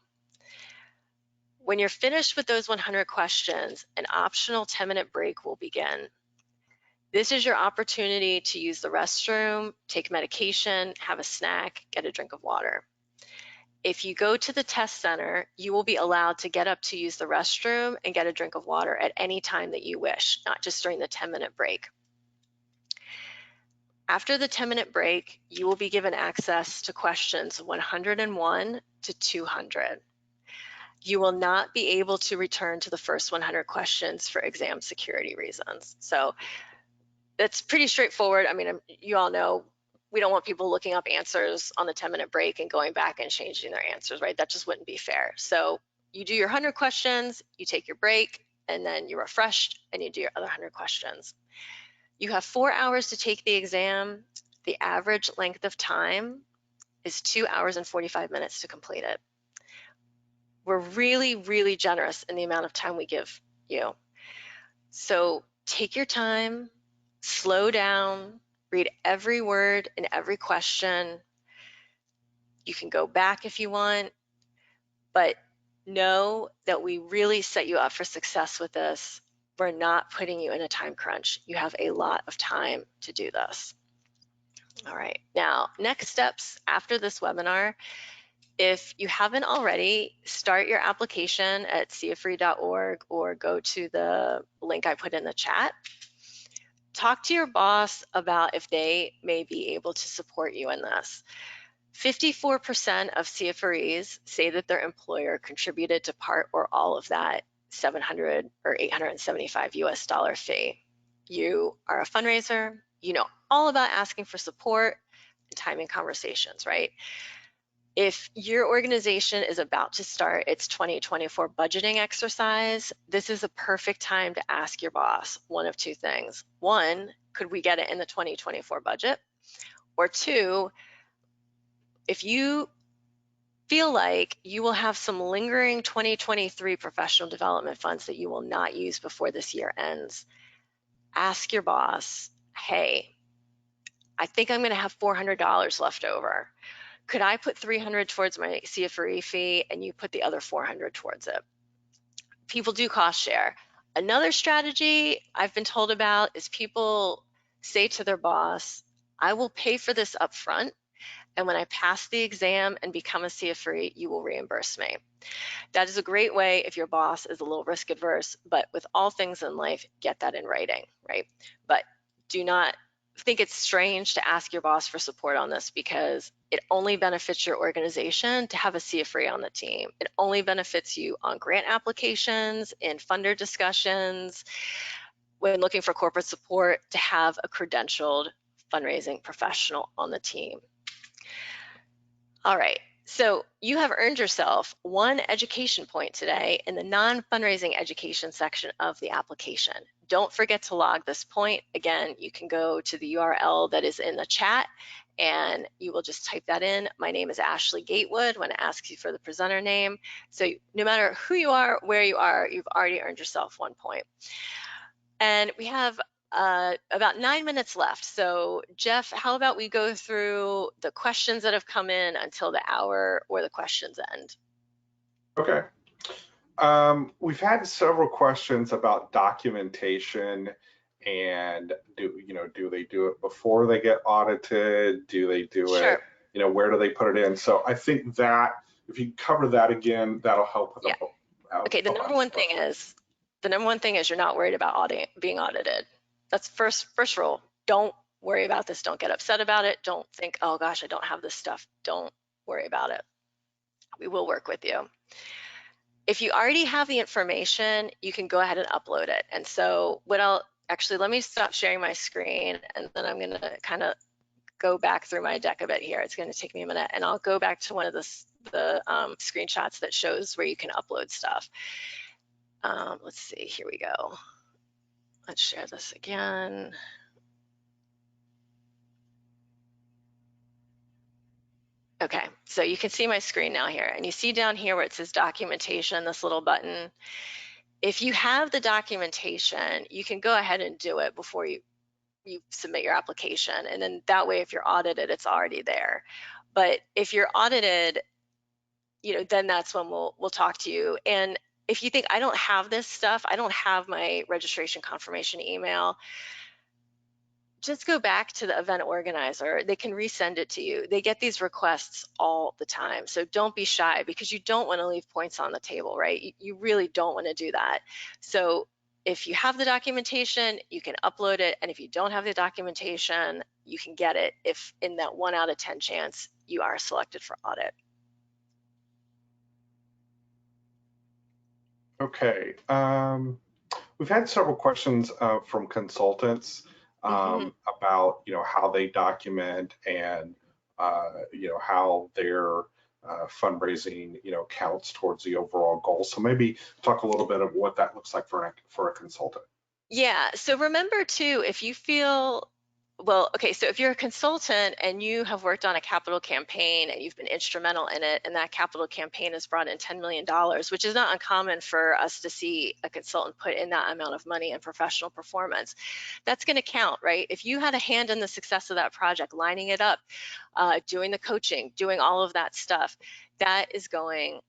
When you're finished with those 100 questions, an optional 10-minute break will begin. This is your opportunity to use the restroom, take medication, have a snack, get a drink of water. If you go to the test center, you will be allowed to get up to use the restroom and get a drink of water at any time that you wish, not just during the 10-minute break. After the 10-minute break, you will be given access to questions 101 to 200. You will not be able to return to the first 100 questions for exam security reasons. So that's pretty straightforward. I mean, you all know we don't want people looking up answers on the 10-minute break and going back and changing their answers, right? That just wouldn't be fair. So you do your 100 questions, you take your break, and then you're refreshed and you do your other 100 questions. You have 4 hours to take the exam. The average length of time is 2 hours and 45 minutes to complete it. We're really, really generous in the amount of time we give you. So take your time, slow down, read every word in every question. You can go back if you want, but know that we really set you up for success with this. We're not putting you in a time crunch. You have a lot of time to do this. All right, now next steps after this webinar. If you haven't already, start your application at CFRE.org or go to the link I put in the chat. Talk to your boss about if they may be able to support you in this. 54% of CFREs say that their employer contributed to part or all of that 700 or 875 US dollar fee. You are a fundraiser, you know all about asking for support and timing conversations, right? If your organization is about to start its 2024 budgeting exercise, this is a perfect time to ask your boss one of two things. One, could we get it in the 2024 budget? Or two, if you feel like you will have some lingering 2023 professional development funds that you will not use before this year ends, ask your boss, hey, I think I'm going to have $400 left over. Could I put 300 towards my CFRE fee and you put the other 400 towards it? People do cost share. Another strategy I've been told about is people say to their boss, I will pay for this up front, and when I pass the exam and become a CFRE, you will reimburse me. That is a great way if your boss is a little risk adverse, but with all things in life, get that in writing, right? But do not think it's strange to ask your boss for support on this, because it only benefits your organization to have a CFRE on the team. It only benefits you on grant applications, in funder discussions, when looking for corporate support, to have a credentialed fundraising professional on the team. All right, so you have earned yourself one education point today in the non-fundraising education section of the application. Don't forget to log this point. Again, you can go to the URL that is in the chat and you will just type that in. My name is Ashley Gatewood when it asks you for the presenter name. So no matter who you are, where you are, you've already earned yourself 1 point. And we have about 9 minutes left. So Jeff, how about we go through the questions that have come in until the hour or the questions end? Okay. We've had several questions about documentation and do they do it before they get audited? Do they do it, Sure. where do they put it in? So I think that if you cover that again, that'll help with Yeah. Okay, the number one thing is you're not worried about being audited. That's first rule. Don't worry about this. Don't get upset about it. Don't think, oh gosh, I don't have this stuff. Don't worry about it. We will work with you. If you already have the information, you can go ahead and upload it. And so let me stop sharing my screen, and then I'm gonna kind of go back through my deck a bit here. It's gonna take me a minute, and I'll go back to one of the screenshots that shows where you can upload stuff. Let's see, here we go. Let's share this again. Okay, so you can see my screen now here, and you see down here where it says documentation, this little button. If you have the documentation, you can go ahead and do it before you submit your application. And then that way, if you're audited, it's already there. But if you're audited, then that's when we'll talk to you. And if you think, I don't have this stuff, I don't have my registration confirmation email, just go back to the event organizer. They can resend it to you. They get these requests all the time. So don't be shy, because you don't want to leave points on the table, right? You really don't want to do that. So if you have the documentation, you can upload it. And if you don't have the documentation, you can get it if in that 1 out of 10 chance you are selected for audit. Okay. We've had several questions from consultants about how they document and how their fundraising counts towards the overall goal. So maybe talk a little bit of what that looks like for a consultant. Yeah, so remember too, if you feel, well, okay, so if you're a consultant and you have worked on a capital campaign and you've been instrumental in it, and that capital campaign has brought in $10 million, which is not uncommon for us to see a consultant put in that amount of money in professional performance, that's going to count, right? If you had a hand in the success of that project, lining it up, doing the coaching, doing all of that stuff, that is going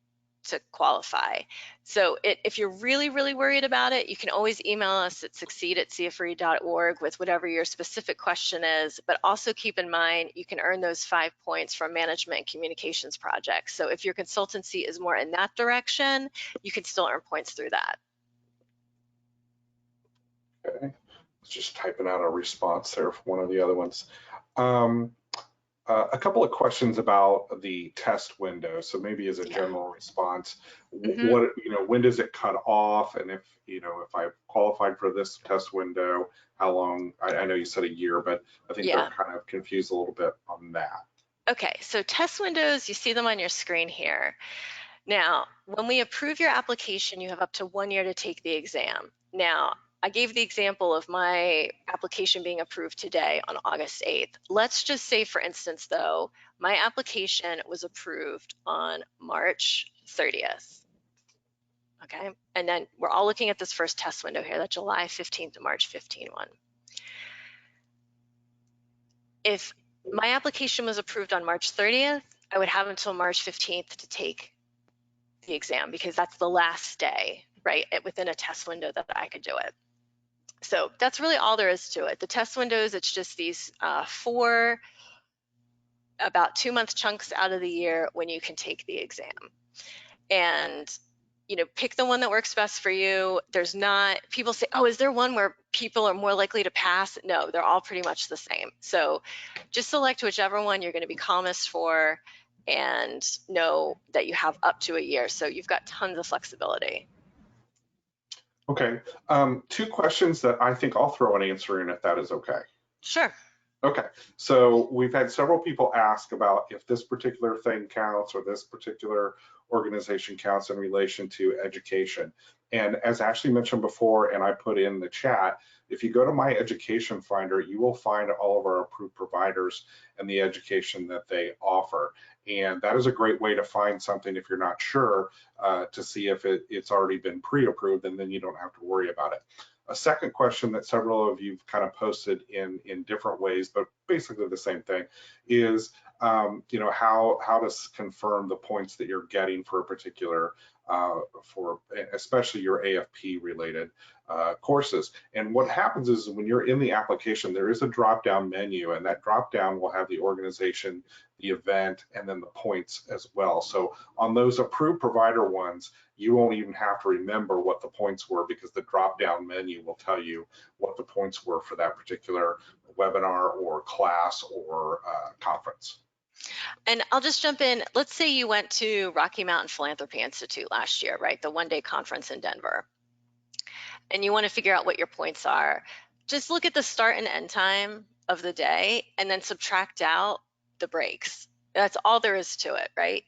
to qualify. So if you're really, really worried about it, you can always email us at succeed@cfre.org with whatever your specific question is. But also keep in mind, you can earn those 5 points from management and communications projects. So if your consultancy is more in that direction, you can still earn points through that. Okay, just typing out a response there for one of the other ones. A couple of questions about the test window. So maybe as a general response, what when does it cut off? And if I've qualified for this test window, how long? I know you said a year, but I think they're kind of confused a little bit on that. Okay, so test windows, you see them on your screen here. Now, when we approve your application, you have up to 1 year to take the exam. Now, I gave the example of my application being approved today on August 8th. Let's just say, for instance, though, my application was approved on March 30th. Okay, and then we're all looking at this first test window here, that July 15th to March 15th one. If my application was approved on March 30th, I would have until March 15th to take the exam because that's the last day, right, within a test window that I could do it. So that's really all there is to it. The test windows, it's just these 4 about 2-month chunks out of the year when you can take the exam. And pick the one that works best for you. There's not, people say, oh, is there one where people are more likely to pass? No, they're all pretty much the same. So just select whichever one you're going to be calmest for and know that you have up to a year. So you've got tons of flexibility. Okay, 2 questions that I think I'll throw an answer in if that is okay. Sure. Okay, so we've had several people ask about if this particular thing counts or this particular organization counts in relation to education. And as Ashley mentioned before, and I put in the chat, if you go to My Education Finder, you will find all of our approved providers and the education that they offer. And that is a great way to find something if you're not sure, to see if it's already been pre-approved, and then you don't have to worry about it. A second question that several of you've kind of posted in different ways, but basically the same thing, is how to confirm the points that you're getting for a particular, for especially your AFP related courses. And what happens is when you're in the application, there is a drop-down menu, and that drop-down will have the organization, the event, and then the points as well. So on those approved provider ones, you won't even have to remember what the points were because the drop-down menu will tell you what the points were for that particular webinar or class or conference. And I'll just jump in. Let's say you went to Rocky Mountain Philanthropy Institute last year, right? The one-day conference in Denver. And you want to figure out what your points are. Just look at the start and end time of the day and then subtract out the breaks. That's all there is to it, right?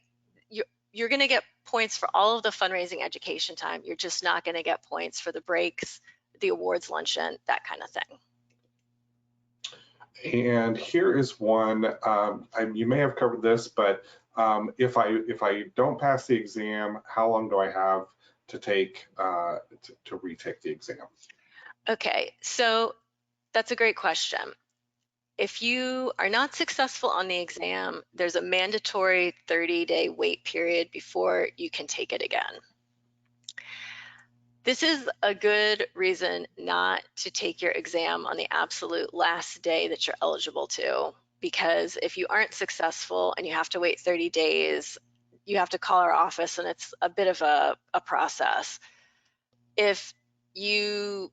You're going to get points for all of the fundraising education time. You're just not going to get points for the breaks, the awards luncheon, that kind of thing. And here is one, you may have covered this, but if I don't pass the exam, how long do I have to take to retake the exam? Okay, so that's a great question. If you are not successful on the exam, there's a mandatory 30-day wait period before you can take it again. This is a good reason not to take your exam on the absolute last day that you're eligible to, because if you aren't successful and you have to wait 30 days, you have to call our office and it's a bit of a process. If you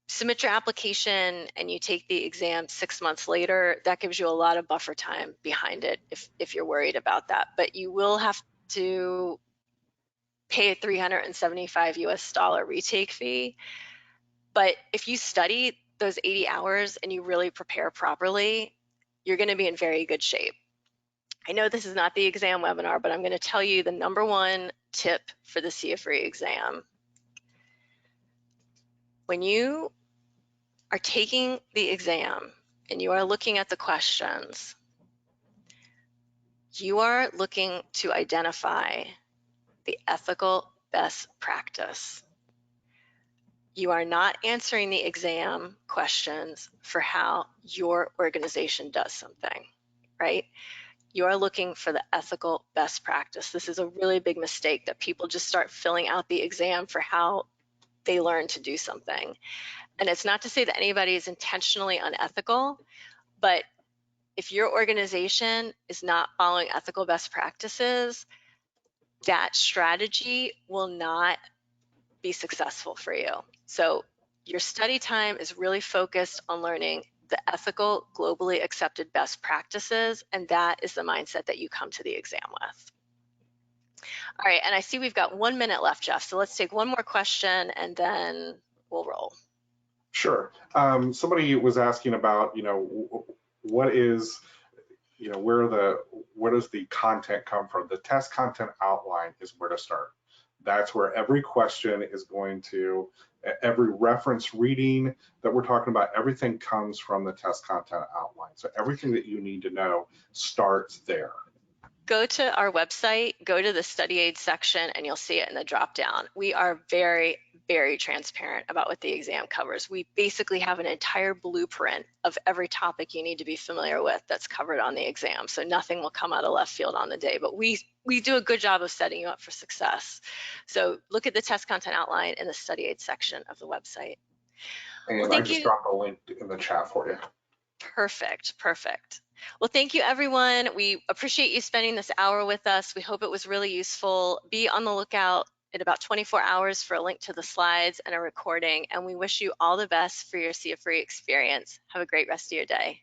submit your application and you take the exam 6 months later, that gives you a lot of buffer time behind it if you're worried about that. But you will have to pay a $375 US retake fee. But if you study those 80 hours and you really prepare properly, you're going to be in very good shape. I know this is not the exam webinar, but I'm going to tell you the #1 tip for the CFRE exam. When you are taking the exam and you are looking at the questions, you are looking to identify the ethical best practice. You are not answering the exam questions for how your organization does something, right? You are looking for the ethical best practice. This is a really big mistake that people just start filling out the exam for how they learn to do something. And it's not to say that anybody is intentionally unethical, but if your organization is not following ethical best practices, that strategy will not be successful for you. So your study time is really focused on learning the ethical, globally accepted best practices, and that is the mindset that you come to the exam with. All right, and I see we've got 1 minute left, Jeff, so let's take one more question and then we'll roll. Sure. Somebody was asking about, what is, where does the content come from? The test content outline is where to start. That's where every question is going to, every reference reading that we're talking about, everything comes from the test content outline. So everything that you need to know starts there. Go to our website, go to the study aid section, and you'll see it in the drop down. We are very, very transparent about what the exam covers. We basically have an entire blueprint of every topic you need to be familiar with that's covered on the exam. So nothing will come out of left field on the day, but we do a good job of setting you up for success. So look at the test content outline in the study aid section of the website. Well, And I thank just you. dropped a link in the chat for you. Perfect, perfect. Well, thank you, everyone. We appreciate you spending this hour with us. We hope it was really useful. Be on the lookout in about 24 hours for a link to the slides and a recording. And we wish you all the best for your CFRE experience. Have a great rest of your day.